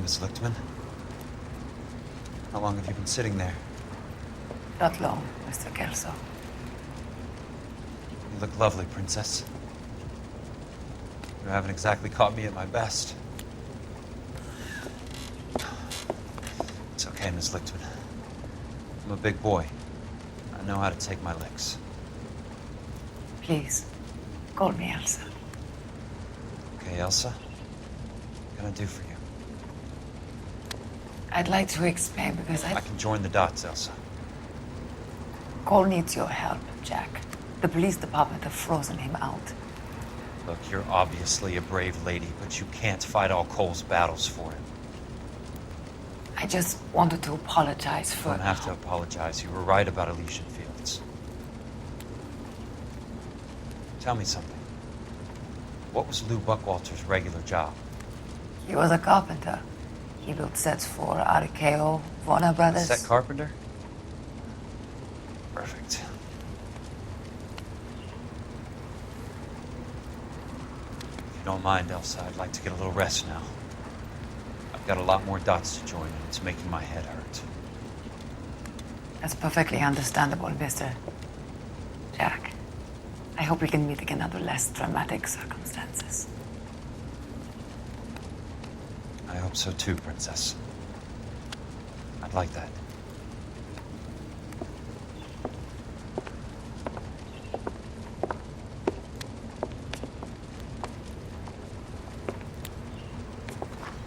Miss Lichtman. How long have you been sitting there? Not long, Mr. Kelso. You look lovely, Princess. You haven't exactly caught me at my best. It's okay, Miss Lichtman. I'm a big boy. I know how to take my licks. Please, call me Elsa. Okay, Elsa? What can I do for you? I'd like to explain because I can join the dots, Elsa. Cole needs your help, Jack. The police department have frozen him out. Look, you're obviously a brave lady, but you can't fight all Cole's battles for him. I just wanted to apologize for... You don't have to apologize. You were right about Elysian Fields. Tell me something. What was Lou Buckwalter's regular job? He was a carpenter. He built sets for RKO, Warner Brothers. Set carpenter? Perfect. If you don't mind, Elsa, I'd like to get a little rest now. I've got a lot more dots to join, and it's making my head hurt. That's perfectly understandable, Mr. Jack. I hope we can meet again under less dramatic circumstances. I hope so too, Princess. I'd like that.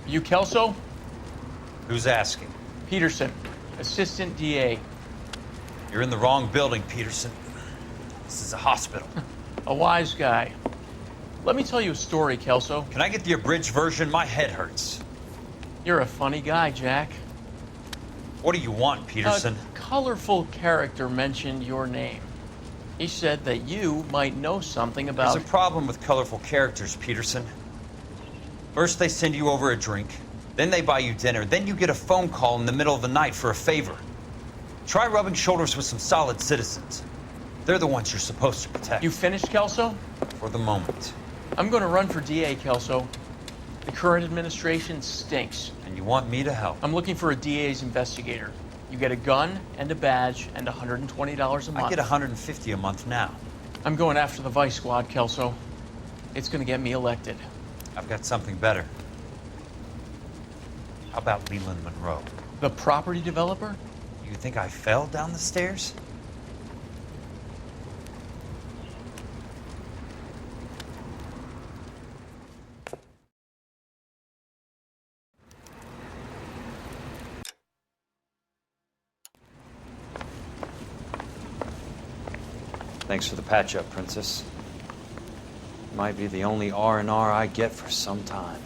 You Kelso? Who's asking? Peterson, Assistant DA. You're in the wrong building, Peterson. This is a hospital. A wise guy. Let me tell you a story, Kelso. Can I get the abridged version? My head hurts. You're a funny guy, Jack. What do you want, Peterson? A colorful character mentioned your name. He said that you might know something about... There's a problem with colorful characters, Peterson. First they send you over a drink, then they buy you dinner, then you get a phone call in the middle of the night for a favor. Try rubbing shoulders with some solid citizens. They're the ones you're supposed to protect. You finished, Kelso? For the moment. I'm going to run for DA, Kelso. The current administration stinks. And you want me to help? I'm looking for a DA's investigator. You get a gun and a badge and $120 a month. I get $150 a month now. I'm going after the Vice Squad, Kelso. It's going to get me elected. I've got something better. How about Leland Monroe? The property developer? You think I fell down the stairs? Thanks for the patch-up, Princess. Might be the only R&R I get for some time.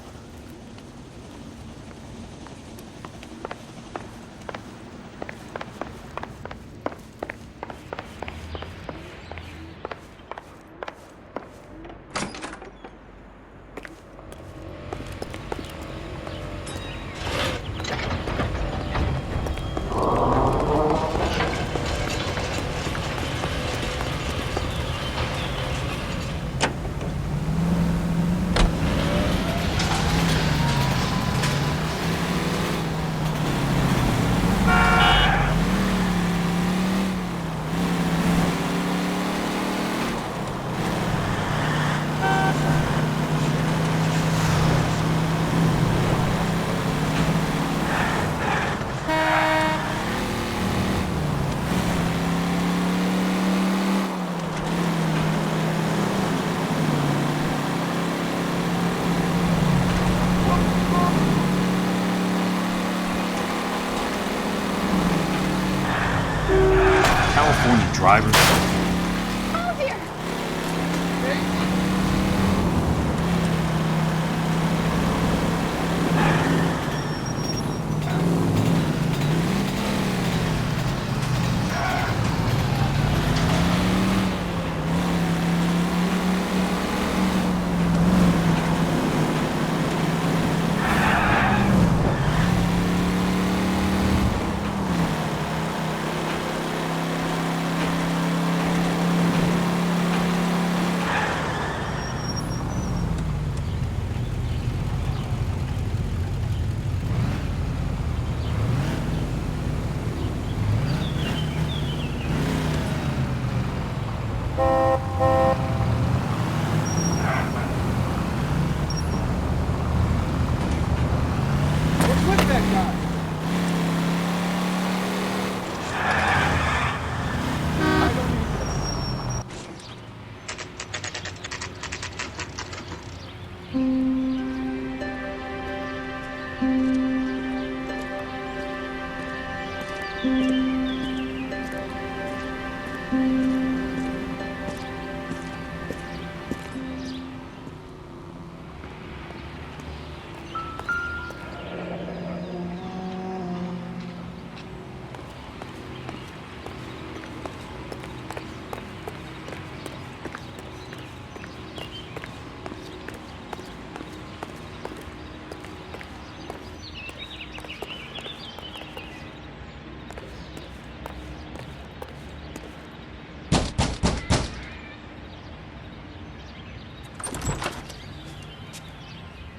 California drivers. Oh dear!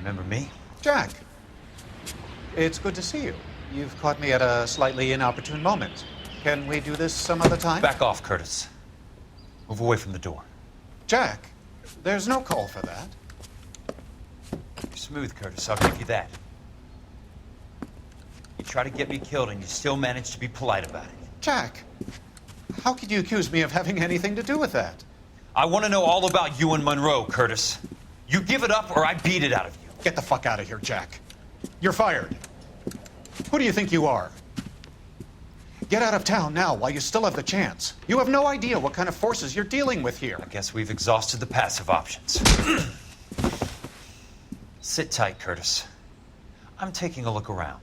Remember me? Jack, it's good to see you. You've caught me at a slightly inopportune moment. Can we do this some other time? Back off, Curtis. Move away from the door. Jack, there's no call for that. You're smooth, Curtis. I'll give you that. You try to get me killed and you still manage to be polite about it. Jack, how could you accuse me of having anything to do with that? I want to know all about you and Monroe, Curtis. You give it up or I beat it out of you. Get the fuck out of here, Jack. You're fired. Who do you think you are? Get out of town now while you still have the chance. You have no idea what kind of forces you're dealing with here. I guess we've exhausted the passive options. Sit tight, Curtis. I'm taking a look around.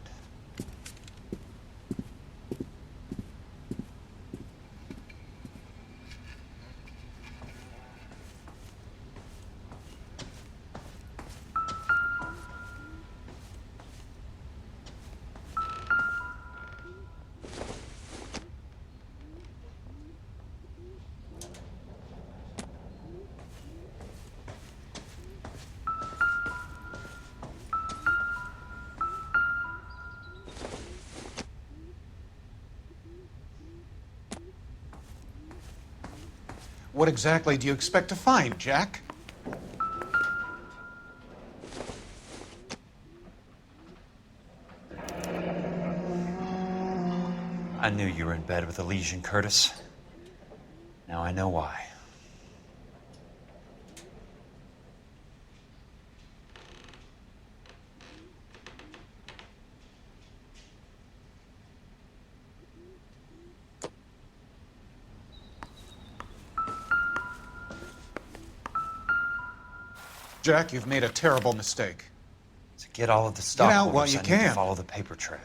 What exactly do you expect to find, Jack? I knew you were in bed with a lesion, Curtis. Now I know why. Jack, you've made a terrible mistake. To get all of the stock Get out while you I need can. to follow the paper trail.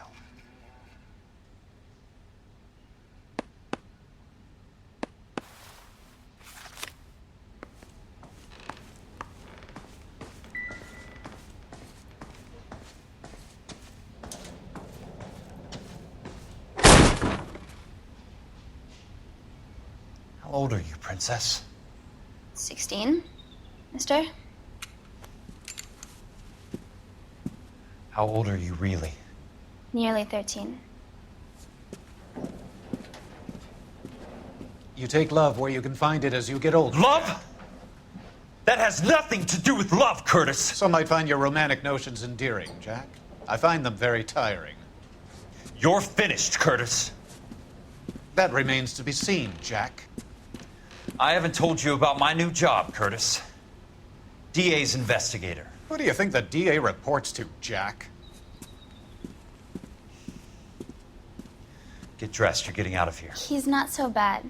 How old are you, Princess? 16, mister? How old are you really? Nearly 13. You take love where you can find it as you get older. Love? That has nothing to do with love, Curtis. Some might find your romantic notions endearing, Jack. I find them very tiring. You're finished, Curtis. That remains to be seen, Jack. I haven't told you about my new job, Curtis. DA's investigator. Who do you think the DA reports to, Jack? Get dressed, you're getting out of here. He's not so bad.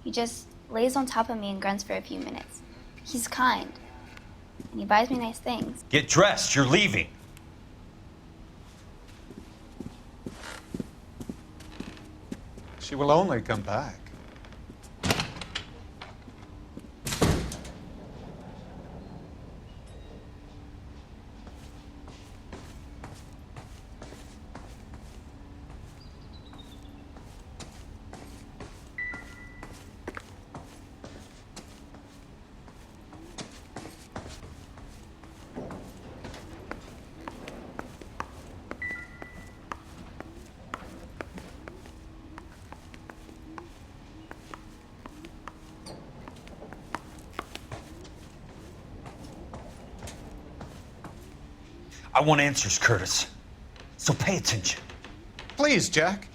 He just lays on top of me and grunts for a few minutes. He's kind. And he buys me nice things. Get dressed, you're leaving. She will only come back. I want answers, Curtis. So pay attention. Please, Jack.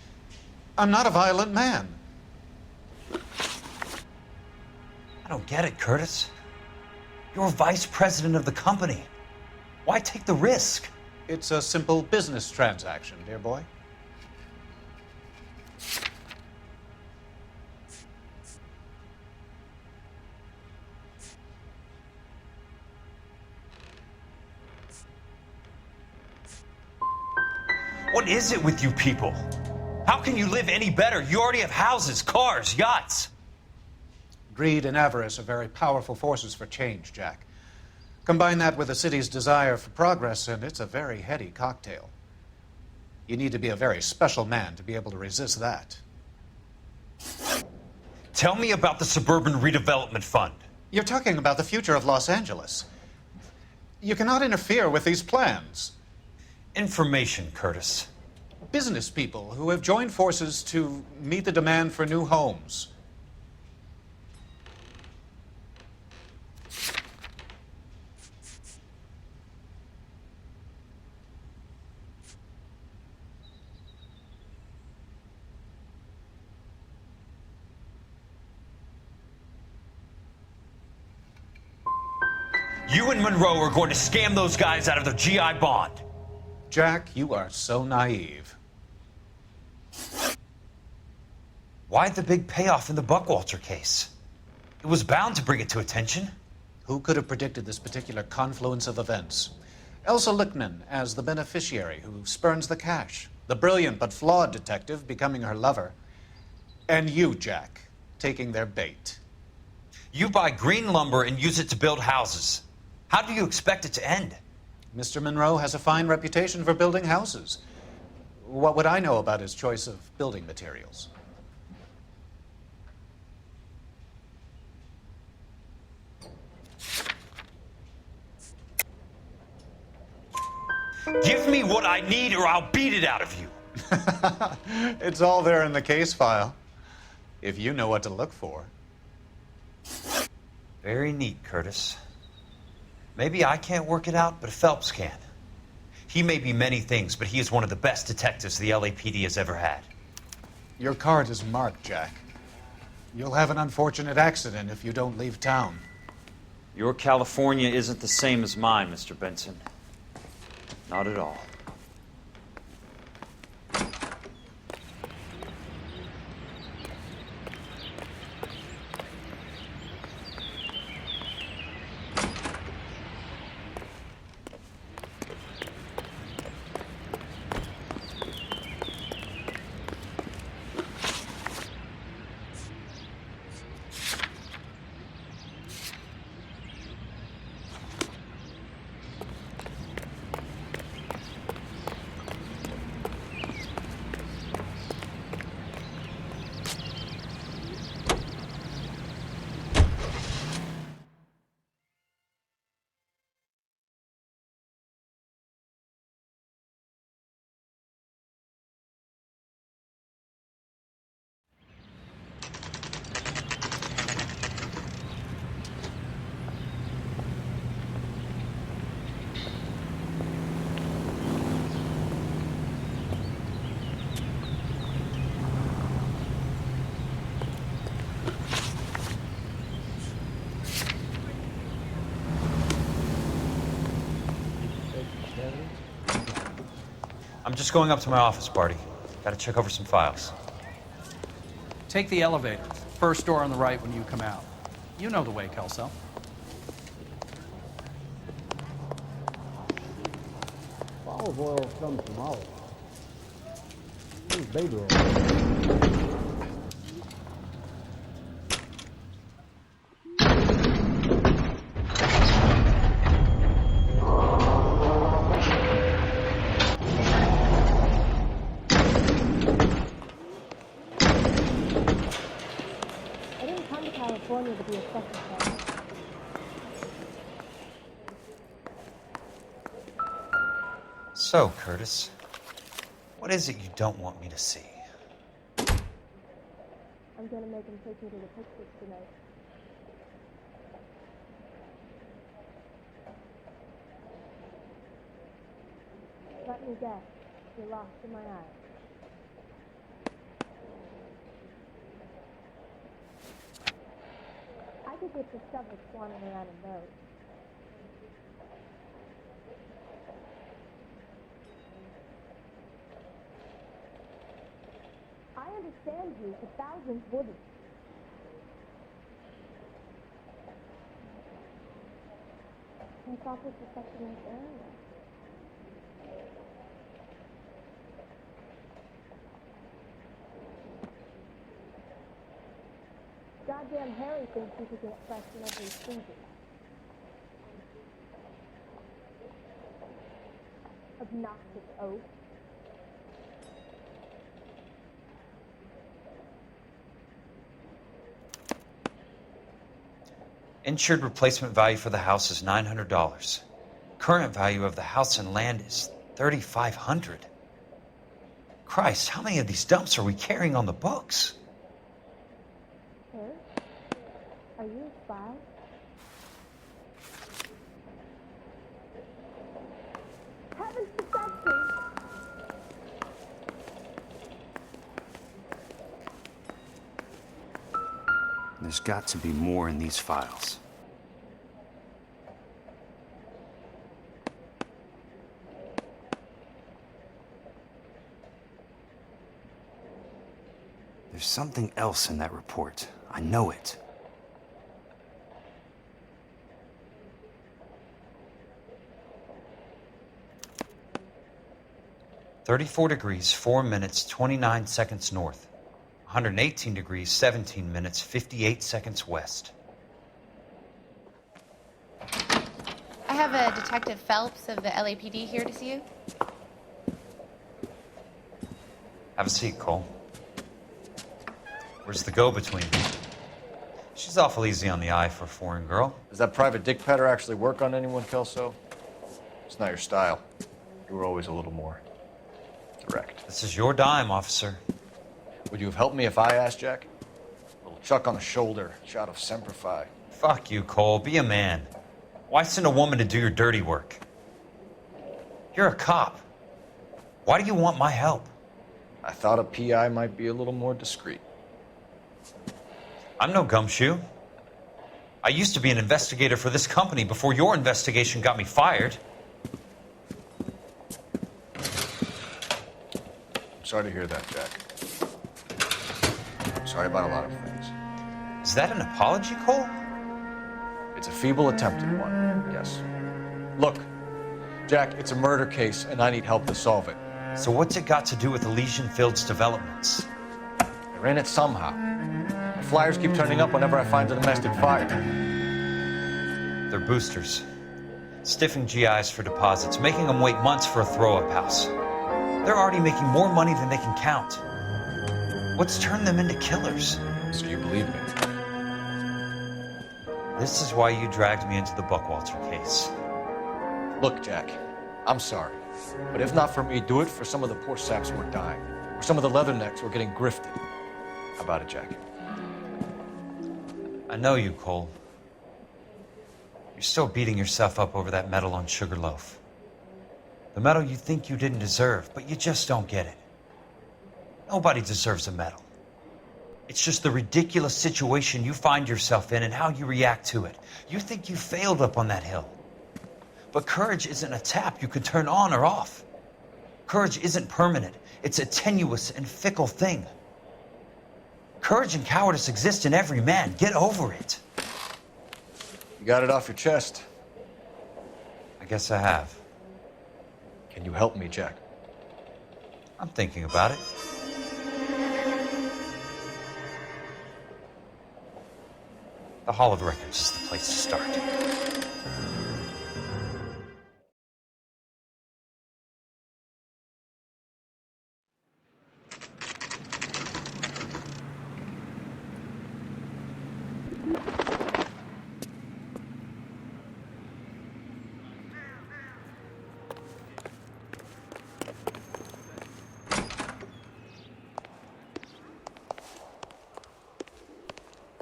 I'm not a violent man. I don't get it, Curtis. You're vice president of the company. Why take the risk? It's a simple business transaction, dear boy. What is it with you people? How can you live any better? You already have houses, cars, yachts. Greed and avarice are very powerful forces for change, Jack. Combine that with the city's desire for progress, and it's a very heady cocktail. You need to be a very special man to be able to resist that. Tell me about the Suburban Redevelopment Fund. You're talking about the future of Los Angeles. You cannot interfere with these plans. Information, Curtis. Business people who have joined forces to meet the demand for new homes. You and Monroe are going to scam those guys out of their GI bond. Jack, you are so naive. Why the big payoff in the Buckwalter case? It was bound to bring it to attention. Who could have predicted this particular confluence of events? Elsa Lichtman as the beneficiary who spurns the cash. The brilliant but flawed detective becoming her lover. And you, Jack, taking their bait. You buy green lumber and use it to build houses. How do you expect it to end? Mr. Monroe has a fine reputation for building houses. What would I know about his choice of building materials? Give me what I need or I'll beat it out of you. It's all there in the case file, if you know what to look for. Very neat, Curtis. Maybe I can't work it out, but Phelps can. He may be many things, but he is one of the best detectives the LAPD has ever had. Your card is marked, Jack. You'll have an unfortunate accident if you don't leave town. Your California isn't the same as mine, Mr. Benson. Not at all. I'm just going up to my office, Barty. Gotta check over some files. Take the elevator. First door on the right when you come out. You know the way, Kelso. Olive oil comes from olives. This is baby oil. California to be a secretary. So, Curtis, what is it you don't want me to see? I'm gonna make him take me to the pictures tonight. Let me guess, you're lost in my eyes. I could get your stomach swanning around in those. I understand you, but thousands wouldn't. I thought this was such a nice area. goddamn Harry thinks he could get fresh in every season. Obnoxious oaf. Insured replacement value for the house is $900. Current value of the house and land is $3,500. Christ, how many of these dumps are we carrying on the books? Harry? Are you a spy? Heavens protect me! There's got to be more in these files. There's something else in that report. I know it. (34 degrees, 4 minutes, 29 seconds north. 118 degrees, 17 minutes, 58 seconds west. I have a Detective Phelps of the LAPD here to see you. Have a seat, Cole. Where's the go-between? She's awful easy on the eye for a foreign girl. Does that private dick petter actually work on anyone, Kelso? It's not your style. You were always a little more direct. This is your dime, officer. Would you have helped me if I asked, Jack? A little chuck on the shoulder, shot of Semper Fi. Fuck you, Cole. Be a man. Why send a woman to do your dirty work? You're a cop. Why do you want my help? I thought a PI might be a little more discreet. I'm no gumshoe. I used to be an investigator for this company before your investigation got me fired. I'm sorry to hear that, Jack. I'm sorry about a lot of things. Is that an apology, Cole? It's a feeble attempt at one, yes. Look, Jack, it's a murder case, and I need help to solve it. So what's it got to do with Elysian Fields developments? They're in it somehow. The flyers keep turning up whenever I find a domestic fire. They're boosters. Stiffing GIs for deposits, making them wait months for a throw-up house. They're already making more money than they can count. What's turned them into killers? So you believe me? This is why you dragged me into the Buckwalter case. Look, Jack, I'm sorry. But if not for me, do it for some of the poor saps who are dying. Or some of the leathernecks who are getting grifted. How about it, Jack? I know you, Cole. You're still beating yourself up over that medal on Sugarloaf. The medal you think you didn't deserve, but you just don't get it. Nobody deserves a medal. It's just the ridiculous situation you find yourself in and how you react to it. You think you failed up on that hill. But courage isn't a tap you can turn on or off. Courage isn't permanent. It's a tenuous and fickle thing. Courage and cowardice exist in every man. Get over it. You got it off your chest. I guess I have. Can you help me, Jack? I'm thinking about it. The Hall of Records is the place to start.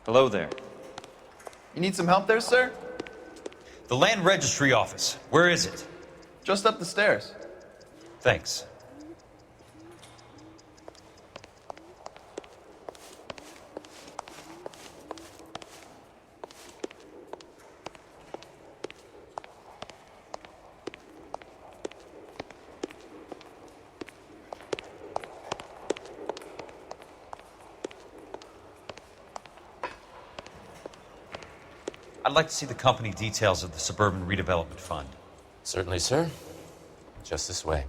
Hello there. You need some help there, sir? The Land Registry Office. Where is it? Just up the stairs. Thanks. I'd like to see the company details of the Suburban Redevelopment Fund. Certainly, sir. Just this way.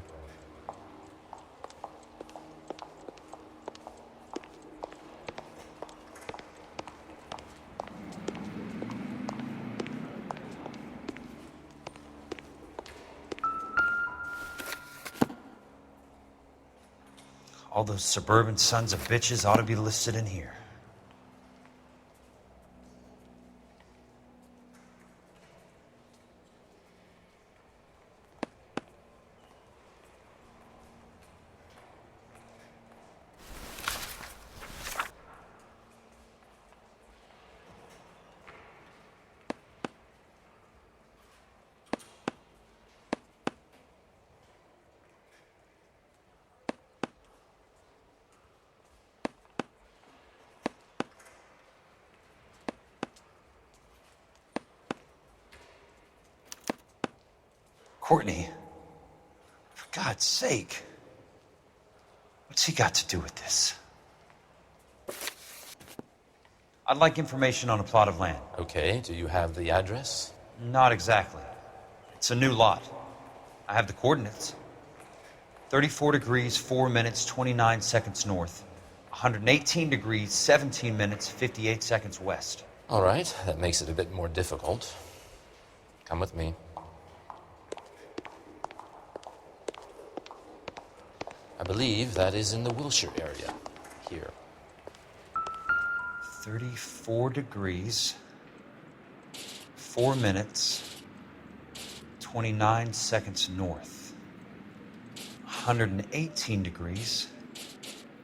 All those suburban sons of bitches ought to be listed in here. Courtney, for God's sake, what's he got to do with this? I'd like information on a plot of land. Okay, do you have the address? Not exactly. It's a new lot. I have the coordinates. 34 degrees, 4 minutes, 29 seconds north. 118 degrees, 17 minutes, 58 seconds west. All right, that makes it a bit more difficult. Come with me. I believe that is in the Wilshire area, here. 34 degrees, 4 minutes, 29 seconds north. 118 degrees,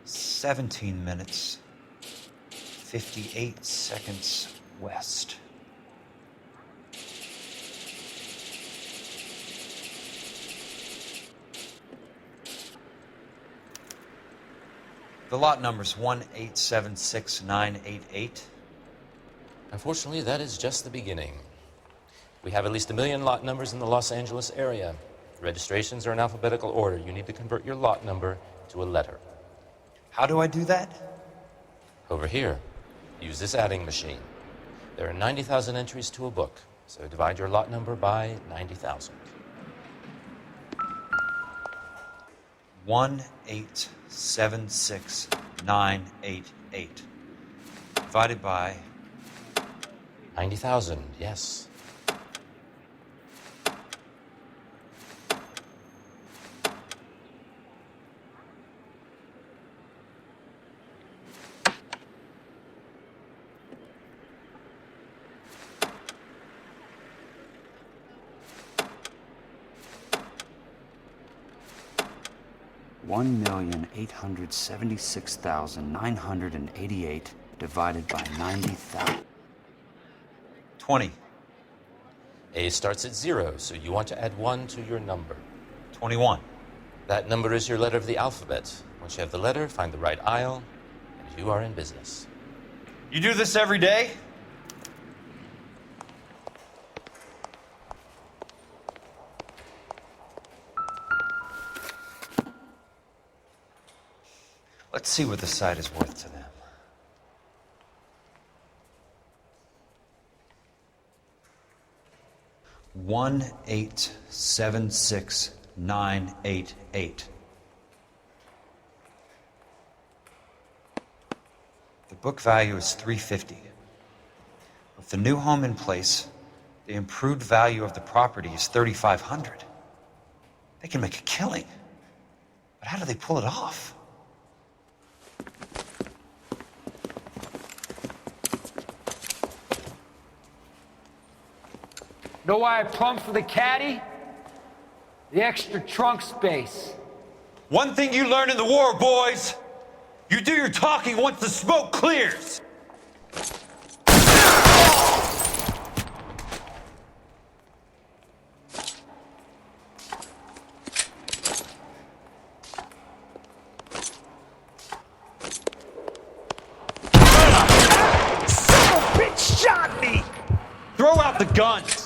17 minutes, 58 seconds west. The lot number's 1876988. Unfortunately, that is just the beginning. We have at least 1 million lot numbers in the Los Angeles area. Registrations are in alphabetical order. You need to convert your lot number to a letter. How do I do that? Over here, use this adding machine. There are 90,000 entries to a book, so divide your lot number by 90,000. 1876988 divided by 90,000, yes. $1,876,988 divided by 90,000. 20. A starts at 0, so you want to add 1 to your number. 21. That number is your letter of the alphabet. Once you have the letter, find the right aisle, and you are in business. You do this every day? Let's see what the site is worth to them. $1,876,988. The book value is $350. With the new home in place, the improved value of the property is $3,500. They can make a killing. But how do they pull it off? Know why I plumbed for the caddy? The extra trunk space. One thing you learn in the war, boys. You do your talking once the smoke clears. Son of a bitch shot me! Throw out the guns.